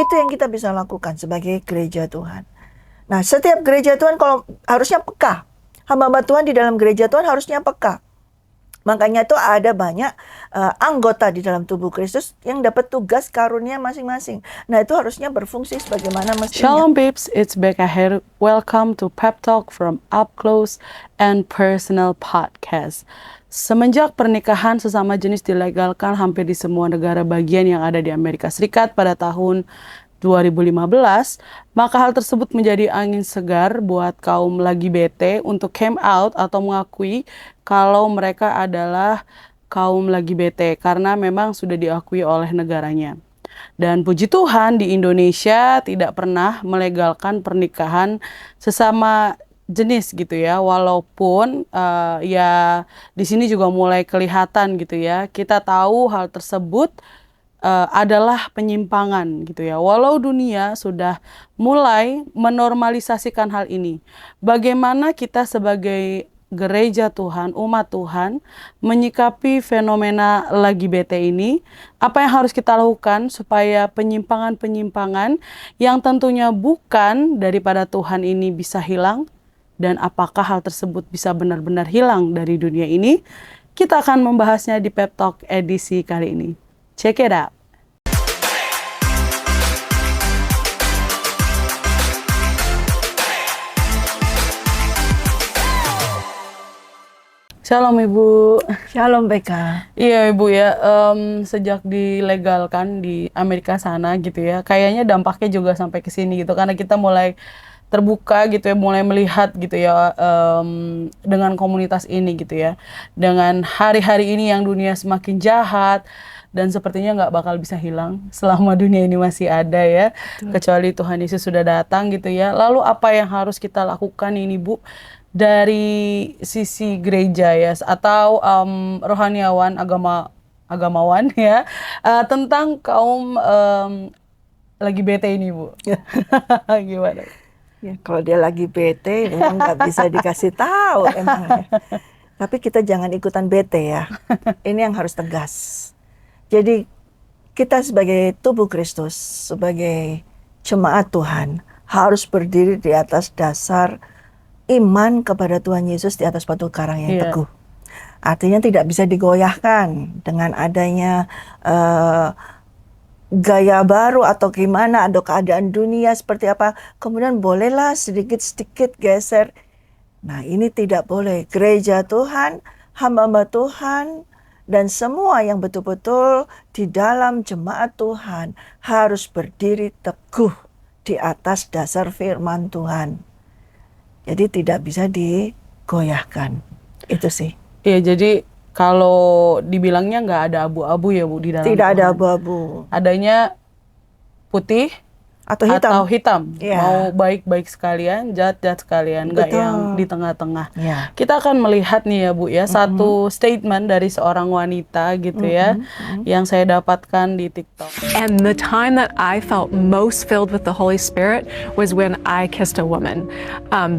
Itu yang kita bisa lakukan sebagai gereja Tuhan. Nah, setiap gereja Tuhan kalau harusnya peka. Hamba-hamba Tuhan di dalam gereja Tuhan harusnya peka. Makanya itu ada banyak anggota di dalam tubuh Kristus yang dapat tugas karunia masing-masing. Nah, itu harusnya berfungsi sebagaimana mestinya. Shalom babes, it's Becca here. Welcome to Pep Talk from Up Close and Personal Podcast. Semenjak pernikahan sesama jenis dilegalkan hampir di semua negara bagian yang ada di Amerika Serikat pada tahun 2015, maka hal tersebut menjadi angin segar buat kaum lagi bete untuk came out atau mengakui kalau mereka adalah kaum lagi bete karena memang sudah diakui oleh negaranya. Dan puji Tuhan di Indonesia tidak pernah melegalkan pernikahan sesama jenis gitu ya, walaupun ya di sini juga mulai kelihatan gitu ya. Kita tahu hal tersebut adalah penyimpangan gitu ya. Walau dunia sudah mulai menormalisasikan hal ini, bagaimana kita sebagai gereja Tuhan, umat Tuhan, menyikapi fenomena lagi bete ini? Apa yang harus kita lakukan supaya penyimpangan-penyimpangan yang tentunya bukan daripada Tuhan ini bisa hilang? Dan apakah hal tersebut bisa benar-benar hilang dari dunia ini? Kita akan membahasnya di Pep Talk edisi kali ini. Check it out. Shalom Ibu. Shalom Becca. Iya Ibu ya, sejak dilegalkan di Amerika sana gitu ya, kayaknya dampaknya juga sampai ke sini gitu, karena kita mulai terbuka gitu ya, mulai melihat gitu ya dengan komunitas ini gitu ya, dengan hari-hari ini yang dunia semakin jahat dan sepertinya nggak bakal bisa hilang selama dunia ini masih ada ya. Betul. Kecuali Tuhan Yesus sudah datang gitu ya. Lalu apa yang harus kita lakukan ini Bu dari sisi gereja ya, atau rohaniawan, agamawan ya, tentang kaum lagi bete ini Bu? Gimana? Ya, kalau dia lagi bete, memang nggak bisa dikasih tahu emang. Tapi kita jangan ikutan bete ya. Ini yang harus tegas. Jadi kita sebagai tubuh Kristus, sebagai jemaat Tuhan, harus berdiri di atas dasar iman kepada Tuhan Yesus di atas batu karang yang teguh. Artinya tidak bisa digoyahkan dengan adanya gaya baru atau gimana, ada keadaan dunia seperti apa, kemudian bolehlah sedikit-sedikit geser. Nah, ini tidak boleh. Gereja Tuhan, hamba-hamba Tuhan, dan semua yang betul-betul di dalam jemaat Tuhan harus berdiri teguh di atas dasar firman Tuhan. Jadi tidak bisa digoyahkan. Itu sih. Iya, jadi kalau dibilangnya nggak ada abu-abu ya Bu di dalam Tidak Tuhan. ada abu-abu. Adanya putih atau hitam. Yeah. Mau baik-baik sekalian, jahat-jahat sekalian, nggak yang di tengah-tengah. Yeah. Kita akan melihat nih ya Bu ya, satu statement dari seorang wanita gitu ya, yang saya dapatkan di TikTok. And the time that I felt most filled with the Holy Spirit was when I kissed a woman.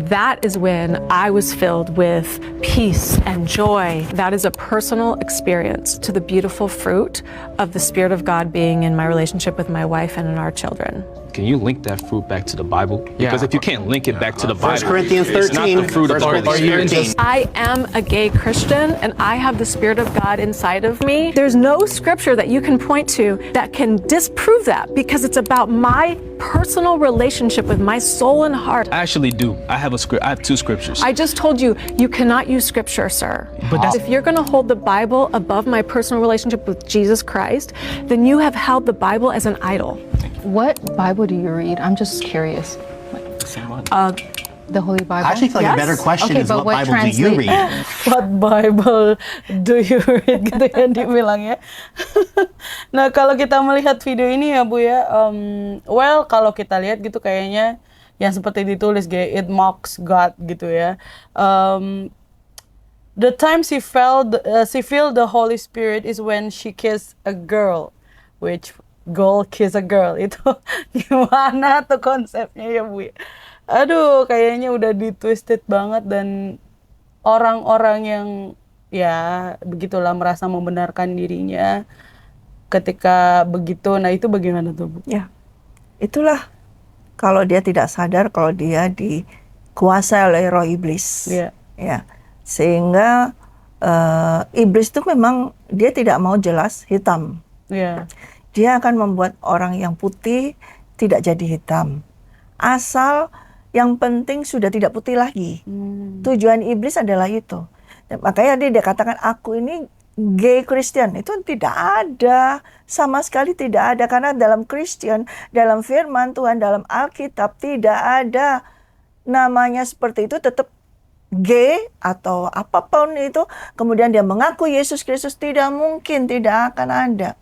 That is when I was filled with peace and joy. That is a personal experience to the beautiful fruit of the Spirit of God being in my relationship with my wife and in our children. Can you link that fruit back to the Bible? Because if you can't link it back to the Bible, 1 Corinthians 13, it's not the fruit of the Holy Spirit. I am a gay Christian and I have the Spirit of God inside of me. There's no scripture that you can point to that can disprove that, because it's about my personal relationship with my soul and heart. I actually do. I have two scriptures. I just told you, you cannot use scripture, sir. But if you're going to hold the Bible above my personal relationship with Jesus Christ, then you have held the Bible as an idol. What Bible do you read? I'm just curious. The Holy Bible? I actually feel like a better question is what Bible do you read? What Bible do you read gitu ya dibilangnya. Nah, kalau kita melihat video ini ya Bu ya, well kalau kita lihat gitu kayaknya yang seperti ditulis it mocks God gitu ya. The time she felt the Holy Spirit is when she kissed a girl, which girl kiss a girl, itu gimana tuh konsepnya ya Bu? Aduh, kayaknya udah ditwisted banget, dan orang-orang yang ya begitulah merasa membenarkan dirinya ketika begitu. Nah, itu bagaimana tuh Bu? Ya, itulah kalau dia tidak sadar kalau dia dikuasai oleh roh iblis. Iya. Ya, sehingga iblis itu memang dia tidak mau jelas hitam. Iya. Dia akan membuat orang yang putih tidak jadi hitam. Asal yang penting sudah tidak putih lagi. Tujuan iblis adalah itu. Dan makanya dia katakan aku ini gay Christian. Itu tidak ada. Sama sekali tidak ada. Karena dalam Christian, dalam firman Tuhan, dalam Alkitab tidak ada namanya seperti itu. Tetap gay atau apapun itu. Kemudian dia mengaku Yesus Kristus. Tidak mungkin, tidak akan ada.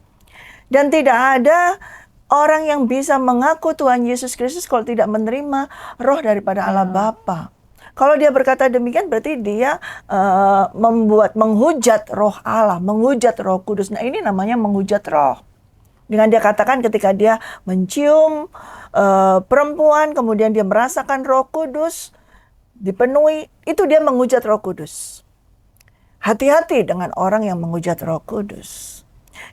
Dan tidak ada orang yang bisa mengaku Tuhan Yesus Kristus kalau tidak menerima roh daripada Allah Bapa. Kalau dia berkata demikian berarti dia menghujat roh Allah, menghujat roh kudus. Nah ini namanya menghujat roh. Dengan dia katakan ketika dia mencium perempuan, kemudian dia merasakan roh kudus, dipenuhi, itu dia menghujat roh kudus. Hati-hati dengan orang yang menghujat roh kudus.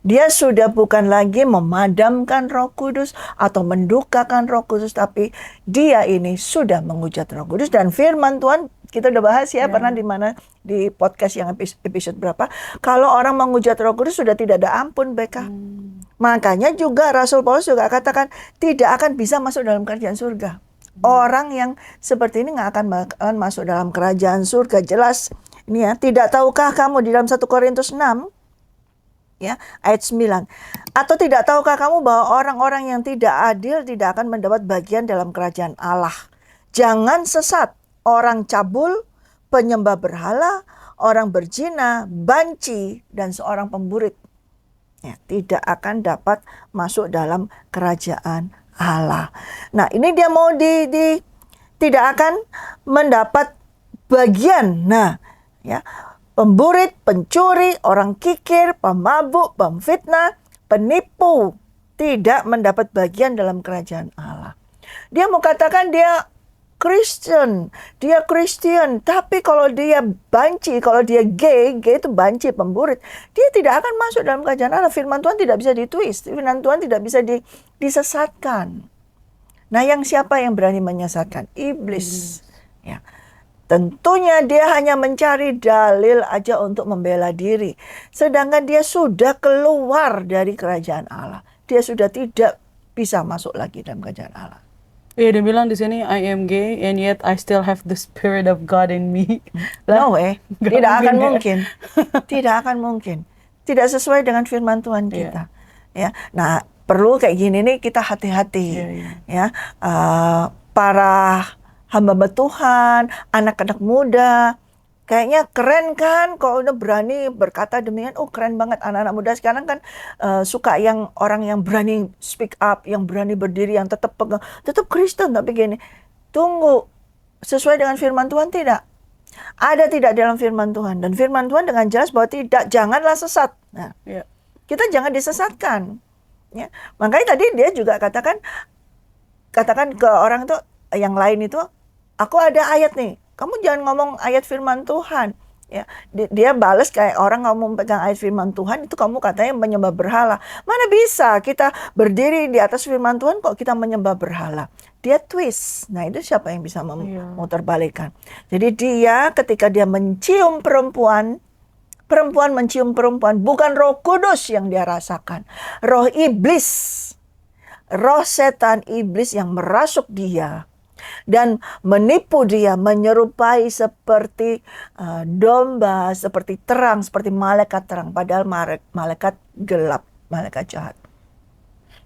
Dia sudah bukan lagi memadamkan Roh Kudus atau mendukakan Roh Kudus, tapi dia ini sudah menghujat Roh Kudus. Dan firman Tuhan kita udah bahas ya, pernah di mana di podcast yang episode berapa, kalau orang menghujat Roh Kudus sudah tidak ada ampun BK. Makanya juga Rasul Paulus juga katakan tidak akan bisa masuk dalam kerajaan surga. Orang yang seperti ini nggak akan masuk dalam kerajaan surga. Jelas ini ya, tidak tahukah kamu di dalam 1 Korintus 6 ya, ayat 9. Atau tidak tahukah kamu bahwa orang-orang yang tidak adil tidak akan mendapat bagian dalam kerajaan Allah. Jangan sesat, orang cabul, penyembah berhala, orang berzina, banci, dan seorang pemburit ya, tidak akan dapat masuk dalam kerajaan Allah. Nah ini dia mau tidak akan mendapat bagian. Nah ya, pemburit, pencuri, orang kikir, pemabuk, pemfitnah, penipu tidak mendapat bagian dalam kerajaan Allah. Dia mau katakan dia Christian, tapi kalau dia banci, kalau dia gay itu banci, pemburit, dia tidak akan masuk dalam kerajaan Allah. Firman Tuhan tidak bisa ditwist, firman Tuhan tidak bisa disesatkan. Nah, yang siapa yang berani menyesatkan? Iblis. Ya. Tentunya dia hanya mencari dalil aja untuk membela diri. Sedangkan dia sudah keluar dari kerajaan Allah. Dia sudah tidak bisa masuk lagi dalam kerajaan Allah. Iya, dia bilang di sini I am gay and yet I still have the spirit of God in me. No way. Tidak akan mungkin. Tidak akan mungkin. Tidak sesuai dengan firman Tuhan kita. Ya. Nah, perlu kayak gini nih kita hati-hati. Ya. Para hamba Tuhan, anak-anak muda, kayaknya keren kan kalau udah berani berkata demikian. Oh keren banget anak-anak muda sekarang kan suka yang orang yang berani speak up, yang berani berdiri, yang tetap pegang, tetap Kristen tapi gini. Tunggu, sesuai dengan firman Tuhan tidak? Ada tidak dalam firman Tuhan? Dan firman Tuhan dengan jelas bahwa tidak, janganlah sesat. Nah, kita jangan disesatkan. Ya. Makanya tadi dia juga katakan ke orang itu yang lain itu, aku ada ayat nih, kamu jangan ngomong ayat firman Tuhan. Ya, dia balas kayak orang ngomong pegang ayat firman Tuhan, itu kamu katanya menyembah berhala. Mana bisa kita berdiri di atas firman Tuhan kok kita menyembah berhala. Dia twist. Nah itu siapa yang bisa memutarbalikkan. Jadi dia ketika dia mencium perempuan mencium perempuan, bukan Roh Kudus yang dia rasakan. Roh iblis. Roh setan iblis yang merasuk dia. Dan menipu dia, menyerupai seperti domba, seperti terang, seperti malaikat terang. Padahal malaikat gelap, malaikat jahat.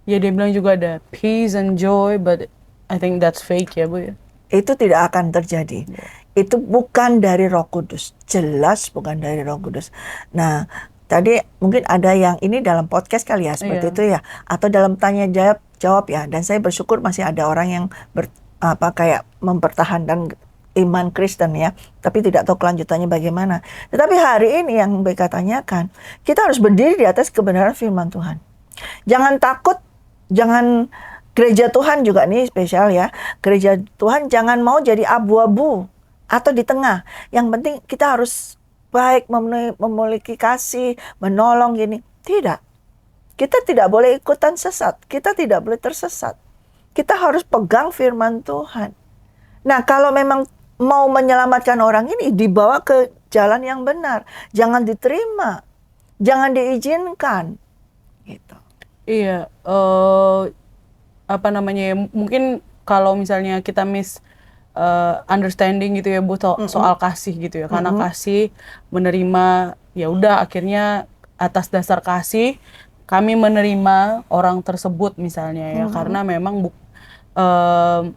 Ya dia bilang juga ada peace and joy, but I think that's fake ya Bu ya. Itu tidak akan terjadi. Itu bukan dari Roh Kudus. Jelas bukan dari Roh Kudus. Nah, tadi mungkin ada yang ini dalam podcast kali ya, seperti itu ya. Atau dalam tanya jawab ya. Dan saya bersyukur masih ada orang yang kayak mempertahankan iman Kristen ya, tapi tidak tahu kelanjutannya bagaimana. Tetapi hari ini yang mereka tanyakan, kita harus berdiri di atas kebenaran firman Tuhan. Jangan takut, jangan gereja Tuhan juga nih spesial ya. Gereja Tuhan jangan mau jadi abu-abu atau di tengah. Yang penting kita harus baik, memiliki kasih, menolong gini. Tidak. Kita tidak boleh ikutan sesat. Kita tidak boleh tersesat. Kita harus pegang firman Tuhan. Nah, kalau memang mau menyelamatkan orang ini, dibawa ke jalan yang benar. Jangan diterima, jangan diizinkan. Gitu. Iya, apa namanya ya, mungkin kalau misalnya kita understanding gitu ya Bu, soal kasih gitu ya, karena kasih menerima, ya udah akhirnya atas dasar kasih kami menerima orang tersebut misalnya ya, karena memang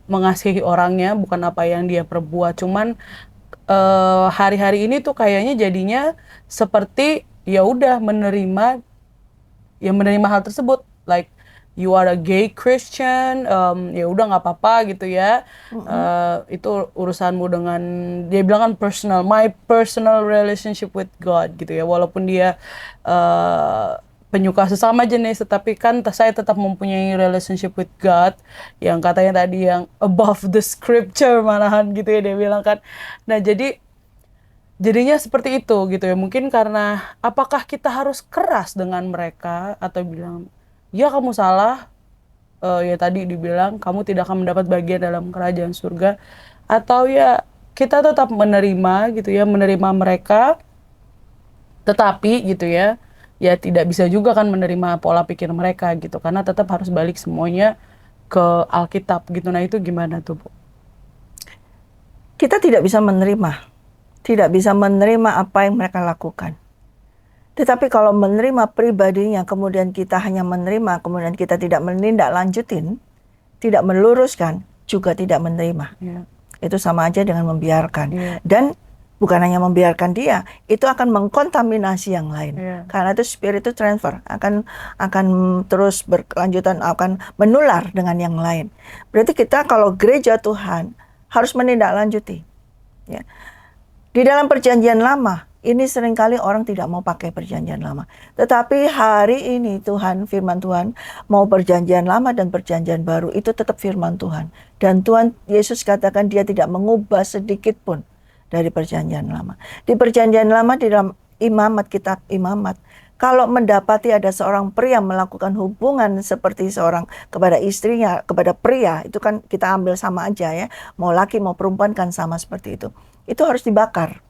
mengasihi orangnya bukan apa yang dia perbuat, cuman hari-hari ini tuh kayaknya jadinya seperti ya udah menerima hal tersebut, like you are a gay Christian, ya udah nggak apa-apa gitu ya. Itu urusanmu dengan, dia bilang kan my personal relationship with God gitu ya. Walaupun dia penyuka sesama jenis, tetapi kan saya tetap mempunyai relationship with God yang katanya tadi yang above the scripture malahan gitu ya, dia bilang kan. Nah jadinya seperti itu gitu ya. Mungkin karena apakah kita harus keras dengan mereka atau bilang ya kamu salah, ya tadi dibilang kamu tidak akan mendapat bagian dalam kerajaan surga, atau ya kita tetap menerima gitu ya, menerima mereka, tetapi gitu ya tidak bisa juga kan menerima pola pikir mereka gitu, karena tetap harus balik semuanya ke Alkitab gitu. Nah itu gimana tuh Bu? Kita tidak bisa menerima apa yang mereka lakukan. Tetapi kalau menerima pribadinya, kemudian kita hanya menerima, kemudian kita tidak menindaklanjutin, tidak meluruskan, juga tidak menerima. Itu sama aja dengan membiarkan. Dan bukan hanya membiarkan dia, itu akan mengkontaminasi yang lain. Karena itu spirit itu transfer, akan terus berkelanjutan, akan menular dengan yang lain. Berarti kita kalau gereja Tuhan harus menindaklanjuti. Ya. Di dalam perjanjian lama, ini seringkali orang tidak mau pakai perjanjian lama. Tetapi hari ini firman Tuhan, mau perjanjian lama dan perjanjian baru, itu tetap firman Tuhan. Dan Tuhan Yesus katakan dia tidak mengubah sedikit pun dari perjanjian lama. Di perjanjian lama, di dalam kitab imamat, kalau mendapati ada seorang pria melakukan hubungan seperti seorang kepada istrinya, kepada pria, itu kan kita ambil sama aja ya. Mau laki mau perempuan kan sama seperti itu. Itu harus dibakar.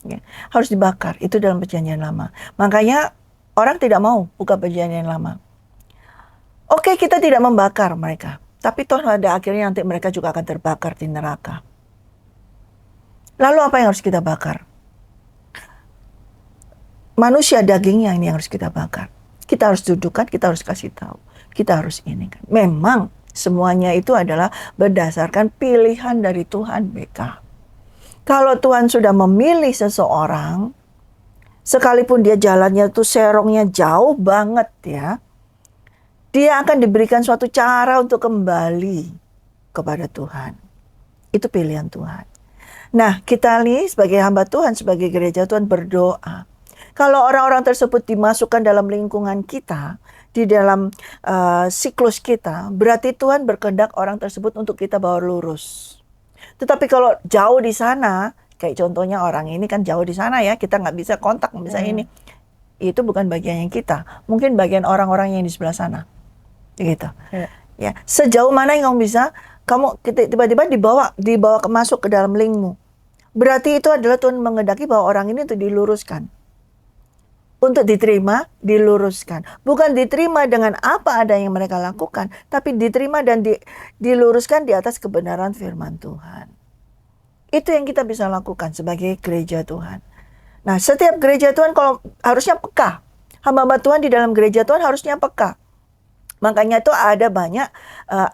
Ya, harus dibakar, itu dalam perjanjian lama. Makanya orang tidak mau buka perjanjian lama. Oke, kita tidak membakar mereka, tapi toh pada akhirnya nanti mereka juga akan terbakar di neraka. Lalu apa yang harus kita bakar? Manusia dagingnya ini yang harus kita bakar. Kita harus dudukkan, kita harus kasih tahu, kita harus ini kan. Memang semuanya itu adalah berdasarkan pilihan dari Tuhan BK. Kalau Tuhan sudah memilih seseorang, sekalipun dia jalannya itu serongnya jauh banget ya, dia akan diberikan suatu cara untuk kembali kepada Tuhan. Itu pilihan Tuhan. Nah, kita nih sebagai hamba Tuhan, sebagai gereja Tuhan berdoa. Kalau orang-orang tersebut dimasukkan dalam lingkungan kita, di dalam siklus kita, berarti Tuhan berkehendak orang tersebut untuk kita bawa lurus. Tetapi kalau jauh di sana, kayak contohnya orang ini kan jauh di sana ya, kita nggak bisa kontak, nggak bisa ini. Itu bukan bagian yang kita. Mungkin bagian orang-orang yang di sebelah sana. Gitu. Ya, sejauh mana yang kamu bisa, kamu tiba-tiba dibawa masuk ke dalam linkmu. Berarti itu adalah Tuhan menghendaki bahwa orang ini untuk diluruskan. Untuk diterima, diluruskan. Bukan diterima dengan apa ada yang mereka lakukan, tapi diterima dan diluruskan di atas kebenaran firman Tuhan. Itu yang kita bisa lakukan sebagai gereja Tuhan. Nah, setiap gereja Tuhan kalau harusnya peka. Hamba-hamba Tuhan di dalam gereja Tuhan harusnya peka. Makanya itu ada banyak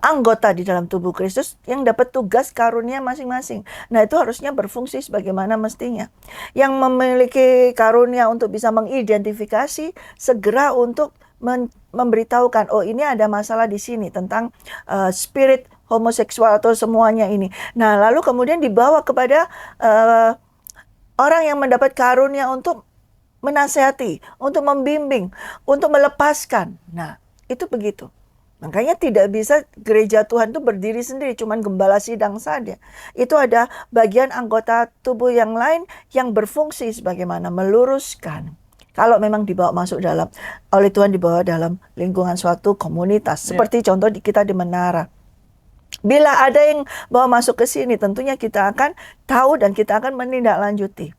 anggota di dalam tubuh Kristus yang dapat tugas karunia masing-masing. Nah, itu harusnya berfungsi sebagaimana mestinya. Yang memiliki karunia untuk bisa mengidentifikasi, segera untuk memberitahukan, oh ini ada masalah di sini tentang spirit homoseksual atau semuanya ini. Nah, lalu kemudian dibawa kepada orang yang mendapat karunia untuk menasihati, untuk membimbing, untuk melepaskan. Nah, itu begitu. Makanya tidak bisa gereja Tuhan itu berdiri sendiri, cuman gembala sidang saja. Itu ada bagian anggota tubuh yang lain yang berfungsi sebagaimana meluruskan. Kalau memang dibawa masuk oleh Tuhan, dibawa dalam lingkungan suatu komunitas. Seperti contoh kita di Menara. Bila ada yang bawa masuk ke sini, tentunya kita akan tahu dan kita akan menindaklanjuti.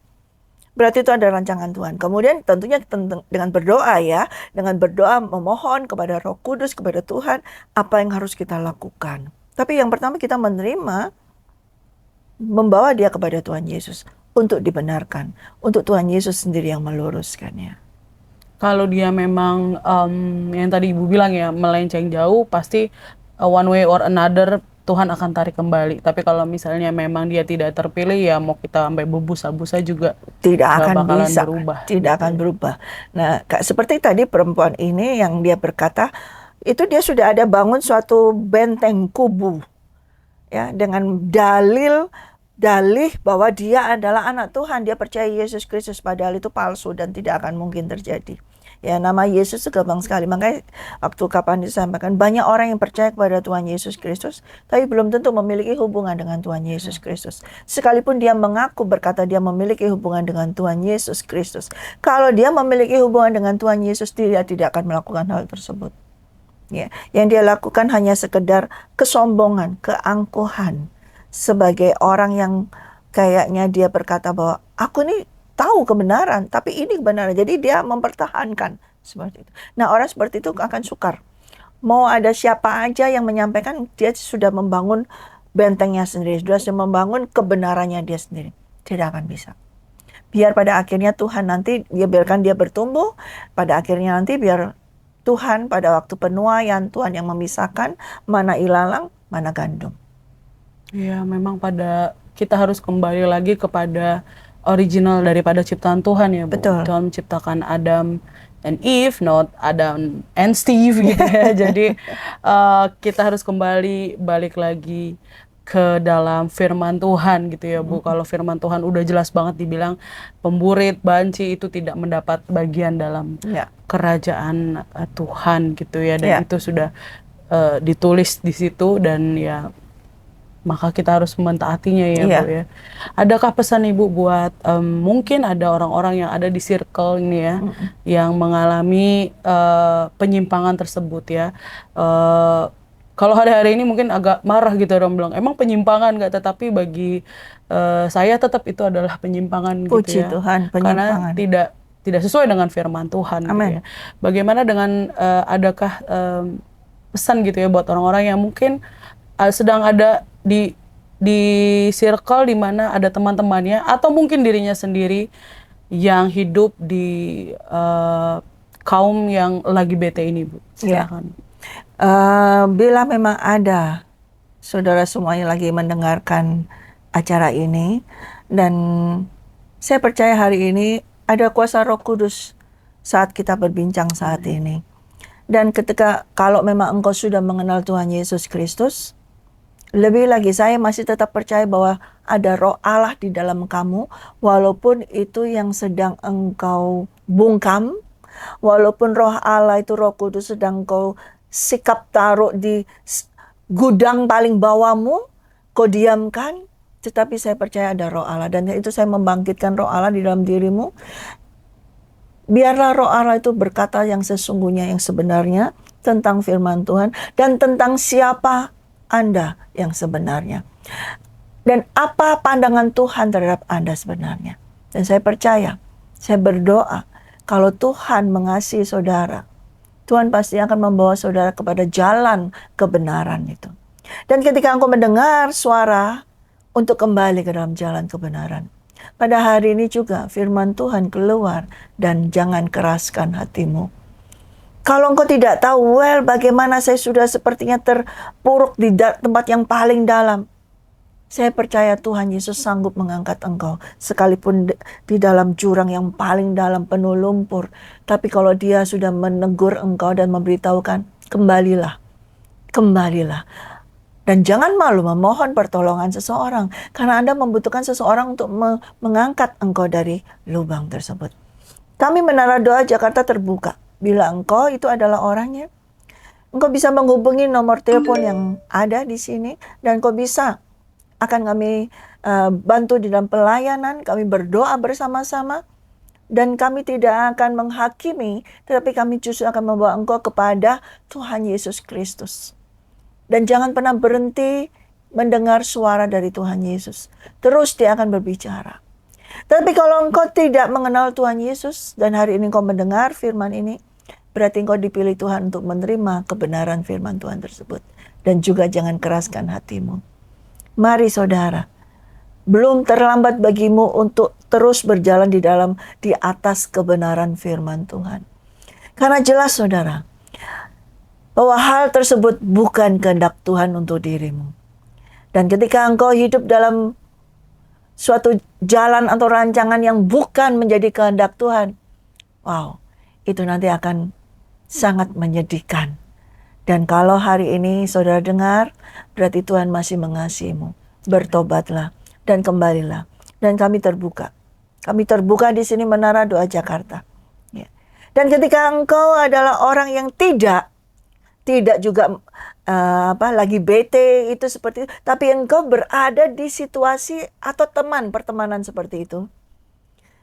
Berarti itu ada rancangan Tuhan. Kemudian tentunya dengan berdoa ya, dengan berdoa memohon kepada Roh Kudus, kepada Tuhan, apa yang harus kita lakukan. Tapi yang pertama kita membawa dia kepada Tuhan Yesus untuk dibenarkan, untuk Tuhan Yesus sendiri yang meluruskannya. Kalau dia memang yang tadi Ibu bilang ya, melenceng jauh, pasti one way or another Tuhan akan tarik kembali. Tapi kalau misalnya memang dia tidak terpilih, ya mau kita sampai berbusa-busa juga tidak akan bisa berubah. Tidak akan berubah. Nah, seperti tadi perempuan ini yang dia berkata, itu dia sudah ada bangun suatu benteng kubu, ya, dengan dalih bahwa dia adalah anak Tuhan, dia percaya Yesus Kristus, padahal itu palsu dan tidak akan mungkin terjadi. Ya, nama Yesus itu gampang sekali. Makanya waktu kapan disampaikan, banyak orang yang percaya kepada Tuhan Yesus Kristus, tapi belum tentu memiliki hubungan dengan Tuhan Yesus Kristus. Sekalipun dia mengaku berkata dia memiliki hubungan dengan Tuhan Yesus Kristus, kalau dia memiliki hubungan dengan Tuhan Yesus, dia tidak akan melakukan hal tersebut. Ya, yang dia lakukan hanya sekedar kesombongan, keangkuhan, sebagai orang yang kayaknya dia berkata bahwa aku ini tahu kebenaran, tapi ini kebenaran. Jadi dia mempertahankan seperti itu. Nah, orang seperti itu akan sukar. Mau ada siapa aja yang menyampaikan, dia sudah membangun bentengnya sendiri, sudah membangun kebenarannya dia sendiri. Tidak akan bisa. Biar pada akhirnya Tuhan nanti, biarkan dia bertumbuh, pada akhirnya nanti biar Tuhan pada waktu penuaian, Tuhan yang memisahkan mana ilalang, mana gandum. Ya, memang kita harus kembali lagi kepada original daripada ciptaan Tuhan ya, Bu. Betul. Tuhan menciptakan Adam and Eve, not Adam and Steve gitu ya. Jadi kita harus balik lagi ke dalam firman Tuhan gitu ya, Bu. Kalau firman Tuhan udah jelas banget dibilang pemburit, banci itu tidak mendapat bagian dalam kerajaan Tuhan gitu ya. Dan itu sudah ditulis di situ dan ya maka kita harus mentaatinya ya, Bu ya. Adakah pesan Ibu buat mungkin ada orang-orang yang ada di circle ini ya, yang mengalami penyimpangan tersebut ya. Kalau hari-hari ini mungkin agak marah gitu, orang bilang emang penyimpangan nggak, tetapi bagi saya tetap itu adalah penyimpangan. Puji gitu ya. Tuhan, penyimpangan. Karena tidak sesuai dengan firman Tuhan. Gitu ya. Bagaimana dengan adakah pesan gitu ya buat orang-orang yang mungkin sedang ada di circle di mana ada teman-temannya atau mungkin dirinya sendiri yang hidup di kaum yang lagi bete ini, Bu. Silakan. Bila memang ada saudara semuanya lagi mendengarkan acara ini, dan saya percaya hari ini ada kuasa Roh Kudus saat kita berbincang saat ini. Dan kalau memang engkau sudah mengenal Tuhan Yesus Kristus, lebih lagi saya masih tetap percaya bahwa ada Roh Allah di dalam kamu, walaupun itu yang sedang engkau bungkam, walaupun Roh Allah itu Roh Kudus sedang kau sikap taruh di gudang paling bawahmu, kau diamkan, tetapi saya percaya ada Roh Allah, dan itu saya membangkitkan Roh Allah di dalam dirimu. Biarlah Roh Allah itu berkata yang sesungguhnya, yang sebenarnya tentang firman Tuhan dan tentang siapa Anda yang sebenarnya. Dan apa pandangan Tuhan terhadap Anda sebenarnya. Dan saya percaya, saya berdoa, kalau Tuhan mengasihi saudara, Tuhan pasti akan membawa saudara kepada jalan kebenaran itu. Dan ketika engkau mendengar suara untuk kembali ke dalam jalan kebenaran, pada hari ini juga firman Tuhan keluar, dan jangan keraskan hatimu. Kalau engkau tidak tahu, bagaimana saya sudah sepertinya terpuruk di tempat yang paling dalam. Saya percaya Tuhan Yesus sanggup mengangkat engkau. Sekalipun di dalam jurang yang paling dalam penuh lumpur. Tapi kalau dia sudah menegur engkau dan memberitahukan, kembalilah. Kembalilah. Dan jangan malu memohon pertolongan seseorang. Karena Anda membutuhkan seseorang untuk mengangkat engkau dari lubang tersebut. Kami Menara Doa Jakarta terbuka. Bila engkau itu adalah orangnya, engkau bisa menghubungi nomor telepon yang ada di sini, dan engkau bisa akan kami bantu di dalam pelayanan, kami berdoa bersama-sama. Dan kami tidak akan menghakimi, tetapi kami justru akan membawa engkau kepada Tuhan Yesus Kristus. Dan jangan pernah berhenti mendengar suara dari Tuhan Yesus. Terus dia akan berbicara. Tapi kalau engkau tidak mengenal Tuhan Yesus, dan hari ini engkau mendengar firman ini, berarti engkau dipilih Tuhan untuk menerima kebenaran firman Tuhan tersebut. Dan juga jangan keraskan hatimu. Mari saudara, belum terlambat bagimu untuk terus berjalan di atas kebenaran firman Tuhan. Karena jelas saudara, bahwa hal tersebut bukan kehendak Tuhan untuk dirimu. Dan ketika engkau hidup dalam suatu jalan atau rancangan yang bukan menjadi kehendak Tuhan, wow, itu nanti akan sangat menyedihkan. Dan kalau hari ini saudara dengar, berarti Tuhan masih mengasihimu. Bertobatlah dan kembalilah. Dan kami terbuka. Kami terbuka di sini Menara Doa Jakarta. Ya. Dan ketika engkau adalah orang yang tidak juga lagi bete itu seperti itu, tapi engkau berada di situasi atau pertemanan seperti itu.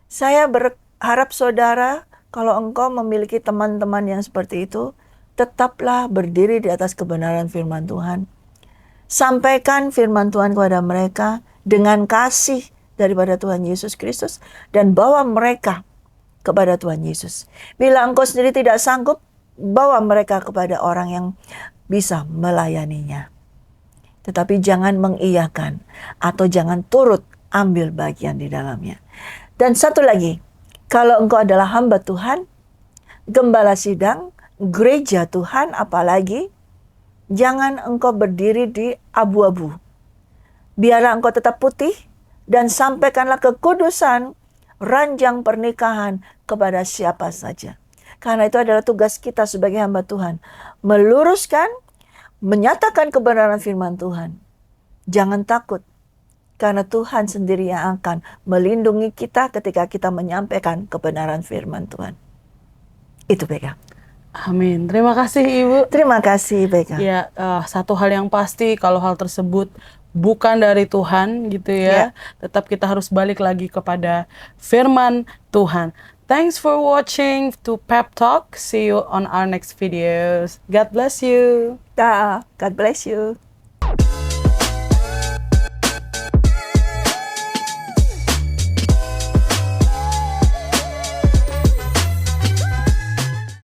Saya berharap saudara, kalau engkau memiliki teman-teman yang seperti itu, tetaplah berdiri di atas kebenaran firman Tuhan. Sampaikan firman Tuhan kepada mereka dengan kasih daripada Tuhan Yesus Kristus dan bawa mereka kepada Tuhan Yesus. Bila engkau sendiri tidak sanggup, bawa mereka kepada orang yang bisa melayaninya. Tetapi jangan mengiyakan atau jangan turut ambil bagian di dalamnya. Dan satu lagi, kalau engkau adalah hamba Tuhan, gembala sidang, gereja Tuhan apalagi, jangan engkau berdiri di abu-abu. Biarlah engkau tetap putih dan sampaikanlah kekudusan ranjang pernikahan kepada siapa saja. Karena itu adalah tugas kita sebagai hamba Tuhan. Meluruskan, menyatakan kebenaran firman Tuhan. Jangan takut. Karena Tuhan sendiri yang akan melindungi kita ketika kita menyampaikan kebenaran firman Tuhan. Itu Beka. Amin. Terima kasih Ibu. Terima kasih Beka. Ya, satu hal yang pasti kalau hal tersebut bukan dari Tuhan gitu ya, tetap kita harus balik lagi kepada firman Tuhan. Thanks for watching to Pep Talk. See you on our next videos. God bless you. God bless you.